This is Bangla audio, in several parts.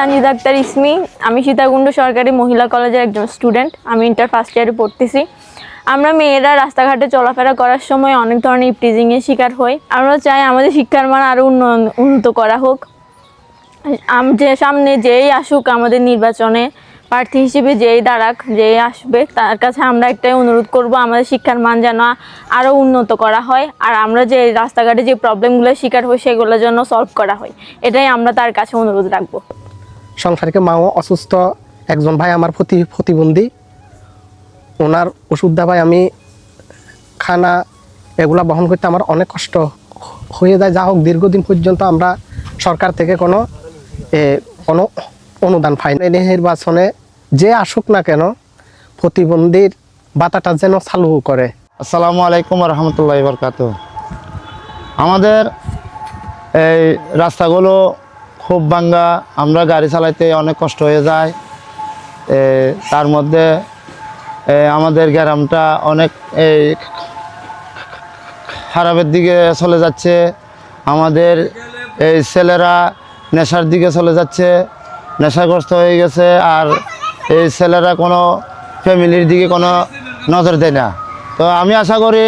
সানজিদা আক্তার ইসমি। আমি সীতাকুণ্ড সরকারি মহিলা কলেজের একজন স্টুডেন্ট। আমি ইন্টার ফার্স্ট ইয়ারে পড়তেছি। আমরা মেয়েরা রাস্তাঘাটে চলাফেরা করার সময় অনেক ধরনের ইপটিজিংয়ের শিকার হই। আমরা চাই আমাদের শিক্ষার মান আরও উন্নত করা হোক। যে সামনে যেই আসুক আমাদের নির্বাচনে প্রার্থী হিসেবে যেই দাঁড়াক, যেই আসবে, তার কাছে আমরা একটাই অনুরোধ করব, আমাদের শিক্ষার মান যেন আরও উন্নত করা হয়। আর আমরা যে রাস্তাঘাটে যে প্রবলেমগুলোর শিকার হই সেগুলোর জন্য সলভ করা হয়, এটাই আমরা তার কাছে অনুরোধ রাখবো। সংসারিক মাও অসুস্থ, একজন ভাই আমার প্রতিবন্ধী, ওনার ওষুধ দাবায় আমি খানা এগুলা বহন করতে আমার অনেক কষ্ট হয়ে যায়। যা হোক দীর্ঘদিন পর্যন্ত আমরা সরকার থেকে কোনো অনুদান পাই না। নির্বাচনে যে আসুক না কেন প্রতিবন্ধীর ভাতাটা যেন চালু করে। আসসালামু আলাইকুম রহমতুল্লাহি বরকাতুহু। আমাদের এই রাস্তাগুলো খুব ভাঙ্গা, আমরা গাড়ি চালাইতে অনেক কষ্ট হয়ে যায়। তার মধ্যে আমাদের গ্রামটা অনেক খারাপের দিকে চলে যাচ্ছে। আমাদের এই ছেলেরা নেশার দিকে চলে যাচ্ছে, নেশাগ্রস্ত হয়ে গেছে। আর এই ছেলেরা কোনো ফ্যামিলির দিকে কোনো নজর দেয় না। তো আমি আশা করি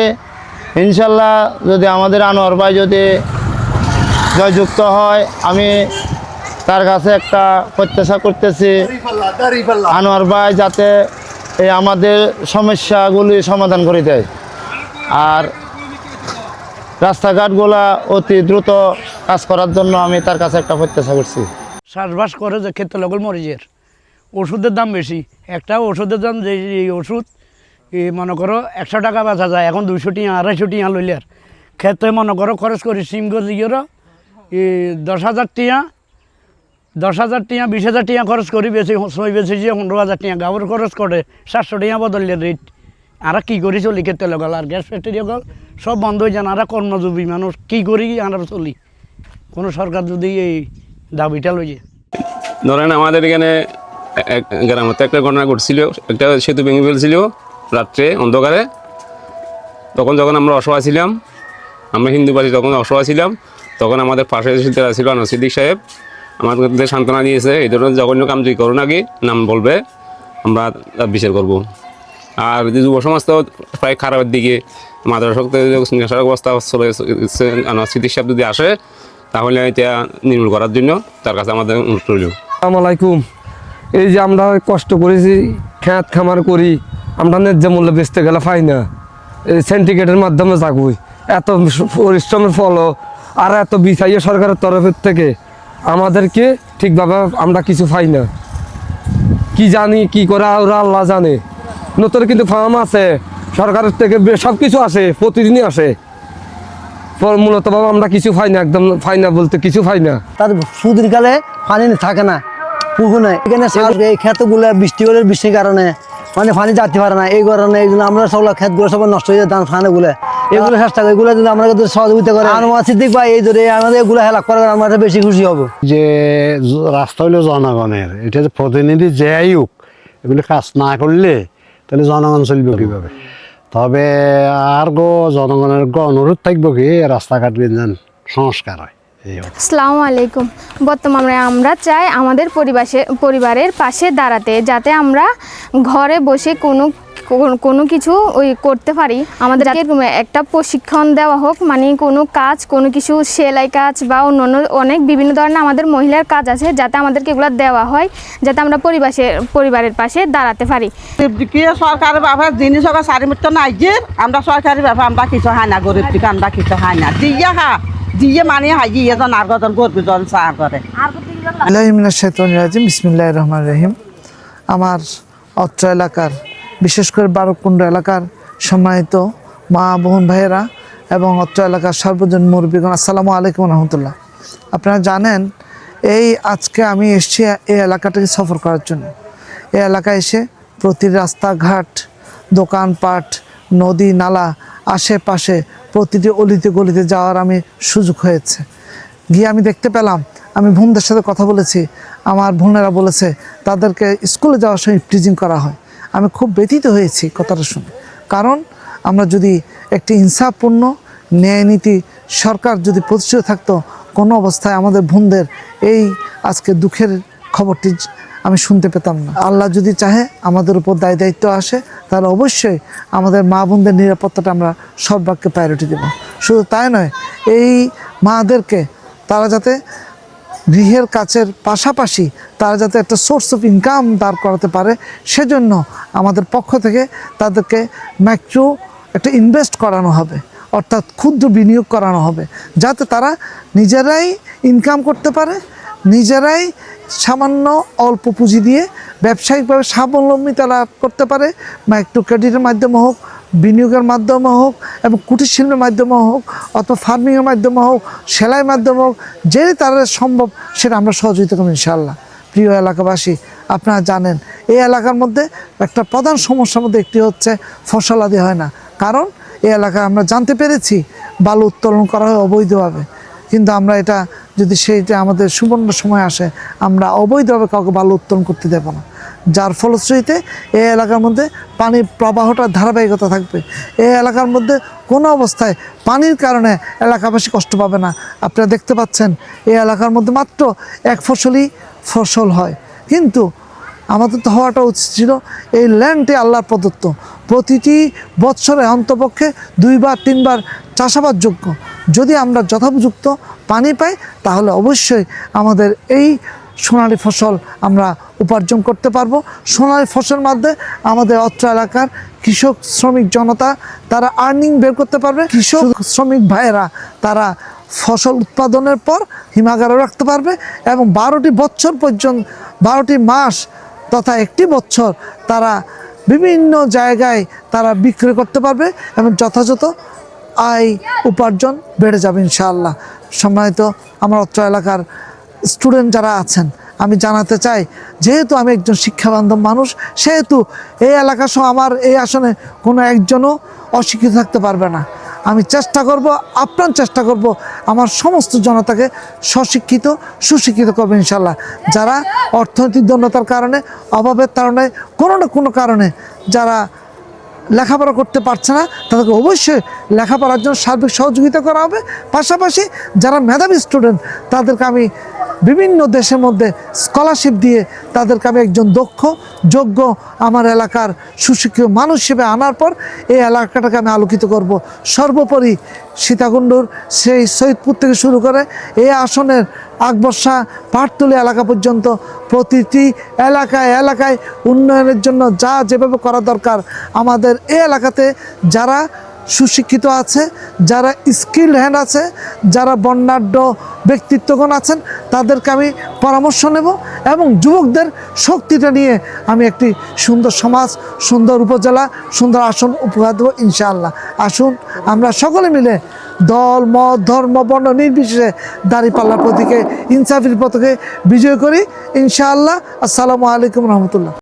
ইনশাল্লাহ যদি আমাদের আনোয়ার ভাই যদি জয়যুক্ত হয়, আমি তার কাছে একটা প্রত্যাশা করতেছি আনোয়ার ভাই যাতে এই আমাদের সমস্যাগুলি সমাধান করে দেয়। আর রাস্তাঘাটগুলা অতি দ্রুত কাজ করার জন্য আমি তার কাছে একটা প্রত্যাশা করছি। চাষবাস করে যে ক্ষেত্রে লগল মরিচের ওষুধের দাম বেশি। একটা ওষুধের দাম যে ওষুধ মনে করো 100 টাকা বেচা যায়, এখন 200 টাকা 250 টাকা লইলে আর ক্ষেত্রে মনে করো খরচ করি সিম গিয়েরও 10,000 টাকা 20,000 টাকা খরচ করি, বেশি সই বেশি যে 15,000 টাকা গাঁর খরচ করে 700 টাকা বদললে রেট। আর কী করি চলি ক্ষেত্রে লগল আর গ্যাস ফ্যাক্টরি গল সব বন্ধ হয়ে যান। আর কর্মজীবী মানুষ কী করি আমরা চলি, কোনো সরকার যদি এই দাবিটা লইয়ে। ধরেন আমাদের এখানে গ্রামতে একটা ঘটনা ঘটছিল, একটা সেতু ভেঙে ফেলছিল রাত্রে অন্ধকারে। তখন যখন আমরা অসহায় ছিলাম, আমরা হিন্দুবাসী তখন অসহায় ছিলাম, তখন আমাদের পাশে যারা ছিল আনোয়ার সিদ্দিক সাহেব আমাদের সান্ত্বনা দিয়েছে, এই ধরনের জঘন্য কাম যদি করো নাকি নাম বলবে, আমরা বিচার করব। আর যুব সমাজ তো প্রায় খারাপের দিকে, মাদ্রাসাতে নেশার অবস্থা চলে গেছে। আনোয়ার সিদ্দিক সাহেব যদি আসে তাহলে এটা নির্মূল করার জন্য তার কাছে আমাদের অনুরোধ রইল। আসসালামু আলাইকুম। এই যে আমরা কষ্ট করেছি, খেত খামার করি, আমরা ন্যায্য মূল্য বেচতে গেলে পাই না। এই সিন্ডিকেটের মাধ্যমে যাগুই এত পরিশ্রমের ফলও আর এত বিচাইয়ে সরকারের তরফের থেকে আমাদেরকে ঠিকভাবে আমরা কিছু পাই না। কি জানি কি করে ওরা আল্লাহ জানে। নতুন কিন্তু ফার্ম আছে সরকারের থেকে, সব কিছু আসে, প্রতিদিনই আসে। মূলত বাবা আমরা কিছু পাই না, একদম পাই না বলতে কিছু পাই না। তার সুদীর কালে পানি থাকে না, পুকুর নেই এখানে। এই ক্ষেতগুলো বৃষ্টির কারণে মানে পানি যাতে পারে না, এই কারণে এইগুলো আমরা সব ক্ষেতগুলো সব নষ্ট হয়ে যায় ধান ফানেগুলো। এগুলো চেষ্টা করি, এগুলো যদি আমরা সহযোগিতা করে আনোয়ার সিদ্দিক ভাই এই ধরে আমাদের এগুলো হেল্প করে আমরা বেশি খুশি হবো। যে রাস্তা হইলো জনগণের, এটা যে প্রতিনিধি যে আয়ুক এগুলি কাজ না করলে তাহলে জনগণ চলবে কীভাবে? তবে আর জনগণের অনুরোধ থাকবো কি রাস্তাঘাট যেন সংস্কার হয়। আসসালামু আলাইকুম। বর্তমানে আমরা চাই আমাদের পরিবারের পাশে দাঁড়াতে, যাতে আমরা ঘরে বসে কোনো কিছু করতে পারি। আমাদের একটা প্রশিক্ষণ দেওয়া হোক, মানে কোনো কাজ, কোনো কিছু সেলাই কাজ বা অন্য অনেক বিভিন্ন ধরনের আমাদের মহিলার কাজ আছে, যাতে আমাদেরকে এগুলো দেওয়া হয়, যাতে আমরা পরিবারের পাশে দাঁড়াতে পারি। সরকারের ব্যাপার জিনিস সারিমিত্র নাই যে আমরা সরকারি ব্যাপার আমরা কিছু হয় না, গরিব থেকে আমরা কিছু হয় না দিয়ে মানে হাইয়ে এজন আর গজন গরবি জন চা করে। বিসমিল্লাহির রহমানির রহিম। আমার অত্র এলাকার বিশেষ করে বারকুণ্ড এলাকার সম্মানিত মা বোন ভাইয়েরা এবং অত্র এলাকার সর্বজন মুরব্বীগণ, আসসালামু আলাইকুম রহমতুল্লাহ। আপনারা জানেন আজকে আমি এসেছি এই এলাকাটাকে সফর করার জন্য। এই এলাকায় এসে প্রতি রাস্তাঘাট, দোকানপাট, নদী নালা, আশেপাশে প্রতিটি অলিতে গলিতে যাওয়ার আমি সুযোগ হয়েছে। গিয়ে আমি দেখতে পেলাম, আমি বোনদের সাথে কথা বলেছি, আমার বোনেরা বলেছে তাদেরকে স্কুলে যাওয়ার সময় ইপটিজিং করা হয়। আমি খুব ব্যথিত হয়েছি কথাটা শুনে। কারণ আমরা যদি একটি ইনসাফপূর্ণ ন্যায়নীতি সরকার যদি প্রতিষ্ঠিত থাকতো, কোনো অবস্থায় আমাদের বোনদের এই আজকে দুঃখের খবরটি আমি শুনতে পেতাম না। আল্লাহ যদি চাহে আমাদের উপর দায় দায়িত্ব আসে, তাহলে অবশ্যই আমাদের মা বোনদের নিরাপত্তাটা আমরা সর্বাগ্যে প্রায়োরিটি দেব। শুধু তাই নয়, এই মাদেরকে তারা যাতে গৃহের কাছের পাশাপাশি তারা যাতে একটা সোর্স অফ ইনকাম দাঁড় করাতে পারে, সেজন্য আমাদের পক্ষ থেকে তাদেরকে মাইক্রো একটা ইনভেস্ট করানো হবে, অর্থাৎ ক্ষুদ্র বিনিয়োগ করানো হবে, যাতে তারা নিজেরাই ইনকাম করতে পারে, নিজেরাই সামান্য অল্প পুঁজি দিয়ে ব্যবসায়িকভাবে স্বাবলম্বিতা লাভ করতে পারে। মাইক্রো ক্রেডিটের মাধ্যমে হোক, বিনিয়োগের মাধ্যমে হোক, এবং কুটির শিল্পের মাধ্যমে হোক, অথবা ফার্মিংয়ের মাধ্যমে হোক, সেলাইয়ের মাধ্যমে হোক, যেই তারা সম্ভব সেটা আমরা সহযোগিতা করব ইনশাআল্লাহ। প্রিয় এলাকাবাসী, আপনারা জানেন এই এলাকার মধ্যে একটা প্রধান সমস্যার মধ্যে একটি হচ্ছে ফসল আদি হয় না। কারণ এই এলাকায় আমরা জানতে পেরেছি বালু উত্তোলন করা হয় অবৈধভাবে, কিন্তু আমরা এটা যদি সেইটা আমাদের সুবর্ণ সময় আসে, আমরা অবৈধভাবে কাউকে বালু উত্তোলন করতে দেব না, যার ফলশ্রুতিতে এই এলাকার মধ্যে পানির প্রবাহটা ধারাবাহিকতা থাকবে। এই এলাকার মধ্যে কোনো অবস্থায় পানির কারণে এলাকাবাসী কষ্ট পাবে না। আপনারা দেখতে পাচ্ছেন এই এলাকার মধ্যে মাত্র এক ফসল হয়, কিন্তু আমাদের তো হওয়াটা উচিত ছিল এই ল্যান্ডটি আল্লাহর প্রদত্ত, প্রতিটি বৎসরে অন্তপক্ষে 2 বার 3 বার চাষাবাদ যোগ্য। যদি আমরা যথোপযুক্ত পানি পাই, তাহলে অবশ্যই আমাদের এই সোনালী ফসল আমরা উপার্জন করতে পারবো। সোনালী ফসলের মাধ্যমে আমাদের অত্র এলাকার কৃষক শ্রমিক জনতা তারা আর্নিং বের করতে পারবে। কৃষক শ্রমিক ভাইয়েরা তারা ফসল উৎপাদনের পর হিমাগারে রাখতে পারবে, এবং 12টি বছর পর্যন্ত 12টি মাস তথা 1টি বছর তারা বিভিন্ন জায়গায় তারা বিক্রি করতে পারবে, এবং যথাযথ আয় উপার্জন বেড়ে যাবে ইনশাআল্লাহ। সম্মানিত আমার অত্র এলাকার স্টুডেন্ট যারা আছেন, আমি জানাতে চাই, যেহেতু আমি একজন শিক্ষাবান্ধব মানুষ, সেহেতু এই এলাকা সহ আমার এই আসনে কোনো একজনও অশিক্ষিত থাকতে পারবে না। আমি চেষ্টা করব, আপ্রাণ চেষ্টা করব আমার সমস্ত জনতাকে স্বশিক্ষিত সুশিক্ষিত করবো ইনশাল্লাহ। যারা অর্থনৈতিক দণ্ডতার কারণে, অভাবের কারণে, কোনো না কোনো কারণে যারা লেখাপড়া করতে পারছে না, তাদেরকে অবশ্যই লেখাপড়ার জন্য সার্বিক সহযোগিতা করা হবে। পাশাপাশি যারা মেধাবী স্টুডেন্ট, তাদেরকে আমি বিভিন্ন দেশের মধ্যে স্কলারশিপ দিয়ে তাদেরকে আমি একজন দক্ষ যোগ্য আমার এলাকার সুশিক্ষিত মানুষ হিসেবে আনার পর এই এলাকাটাকে আমি আলোকিত করব। সর্বোপরি সীতাকুণ্ডুর সেই সৈয়দপুর থেকে শুরু করে এই আসনের আকবর্ষা পাহাড়তলী এলাকা পর্যন্ত প্রতিটি এলাকায় এলাকায় উন্নয়নের জন্য যা যেভাবে করা দরকার, আমাদের এই এলাকাতে যারা সুশিক্ষিত আছে, যারা স্কিল হ্যান্ড আছে, যারা বর্ণাঢ্য ব্যক্তিত্বগণ আছেন, তাদেরকে আমি পরামর্শ নেব, এবং যুবকদের শক্তিটা নিয়ে আমি একটি সুন্দর সমাজ, সুন্দর উপজেলা, সুন্দর আসন উপহার দেবো ইনশাআল্লাহ। আসুন আমরা সকলে মিলে দল মত ধর্ম বর্ণ নির্বিশেষে দাঁড়িপাল্লার প্রতীকে ইনসাফের পথকে বিজয় করি ইনশাআল্লাহ। আসসালামু আলাইকুম রহমতুল্লাহ।